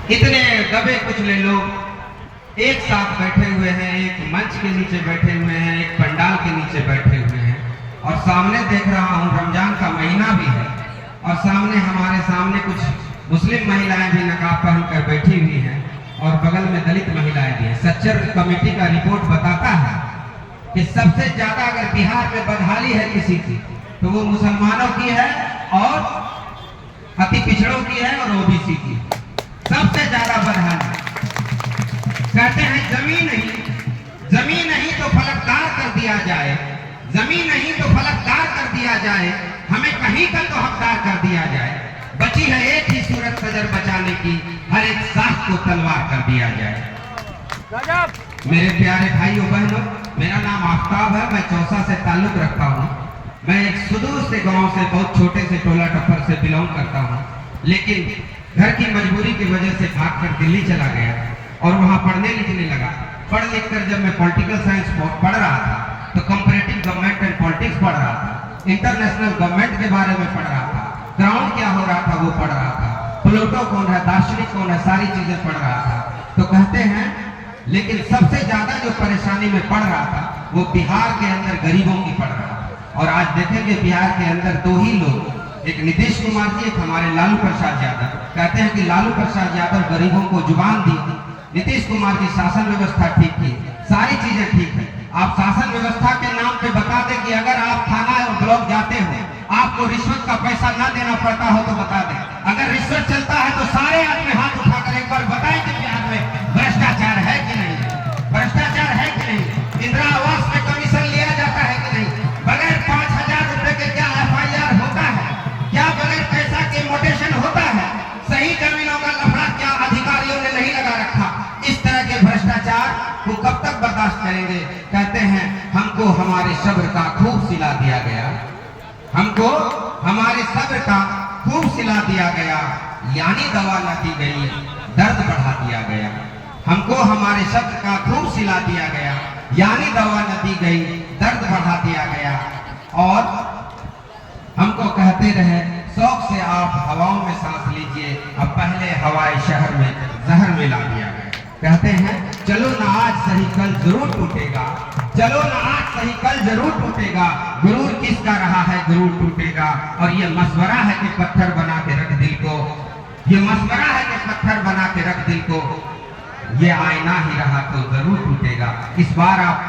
इतने दबे कुचले लोग एक साथ बैठे हुए हैं, एक मंच के नीचे बैठे हुए हैं, एक पंडाल के नीचे बैठे हुए हैं। और सामने देख रहा हूँ रमजान का महीना भी है और सामने हमारे सामने कुछ मुस्लिम महिलाएं भी नकाब पहनकर बैठी हुई हैं और बगल में दलित महिलाएं भी हैं। सच्चर कमेटी का रिपोर्ट बताता है कि सबसे ज्यादा अगर बिहार में बदहाली है किसी की तो वो मुसलमानों की है और अति पिछड़ों की है और ओबीसी की सबसे ज्यादा बदहाली। कहते हैं जमीन नहीं तो फलकदार कर दिया जाए, जमीन नहीं तो फलकदार कर दिया जाए, हमें कहीं का तो हकदार कर दिया जाए। बची है एक ही सूरत सदर बचाने की, हर एक साथ को तलवार कर दिया जाए। मेरे प्यारे भाइयों बहनों, मेरा नाम आफ्ताब है, मैं चौसा से ताल्लुक रखता हूँ। मैं एक सुदूर से गांव से, बहुत छोटे से टोला टप्पर से बिलोंग करता हूँ, लेकिन घर की मजबूरी की वजह से भागकर दिल्ली चला गया और वहाँ पढ़ने लिखने लगा। पढ़ लिख कर जब मैं पॉलिटिकल साइंस पढ़ रहा था तो कंपैरेटिव गवर्नमेंट एंड पॉलिटिक्स पढ़ रहा था, इंटरनेशनल गवर्नमेंट के बारे में पढ़ रहा था, ग्राउंड क्या हो रहा था वो पढ़ रहा था, प्लूटो कौन है, दार्शनिक कौन है, सारी चीजें पढ़ रहा था। तो कहते हैं लेकिन सबसे ज्यादा जो परेशानी में पढ़ रहा था वो बिहार के अंदर गरीबों की पढ़ रहा था। और आज देखेंगे बिहार के अंदर दो ही लोग, एक नीतीश कुमार जी, एक हमारे लालू प्रसाद यादव। कहते हैं कि लालू प्रसाद यादव गरीबों को जुबान दी, नीतीश कुमार जी शासन व्यवस्था ठीक की, सारी चीजें ठीक है। आप शासन व्यवस्था के नाम पे बता दें कि अगर आप थाना और ब्लॉक जाते हो आपको रिश्वत का पैसा न देना पड़ता हो तो बता दें। अगर रिश्वत चलता है तो सारे आदमी हाथ उठाकर एक बार बताएं कि बिहार में भ्रष्टाचार है कि नहीं, भ्रष्टाचार है कि नहीं, इंदिरा आवास में कमीशन लिया जाता है कि नहीं, बगैर 5,000 रुपए के क्या FIR होता है, क्या बगैर पैसा के मोटेशन होता है, सही जमीनों का लफड़ा क्या अधिकारियों ने नहीं लगा रखा। इस तरह के भ्रष्टाचार को कब तक बर्दाश्त करेंगे। कहते हैं हमको हमारे सब्र का खूब सिला दिया गया, हमको हमारे सब्र का खूब सिला दिया गया, यानी दवा न दी गई दर्द बढ़ा दिया गया। हमको हमारे सब्र का खूब सिला दिया गया, यानी दवा न दी गई दर्द बढ़ा दिया गया। और हमको कहते रहे शौक से आप हवाओं में सांस लीजिए, अब पहले हवाई शहर में जहर मिला दिया गया। कहते हैं चलो ना आज सही कल जरूर टूटेगा, चलो ना आज सही कल जरूर टूटेगा, गुरूर किसका रहा है गुरूर टूटेगा। और ये मशवरा है कि पत्थर बना के रख दिल को, ये मशवरा है कि पत्थर बना के रख दिल को, ये आईना ही रहा तो जरूर टूटेगा। इस बार आप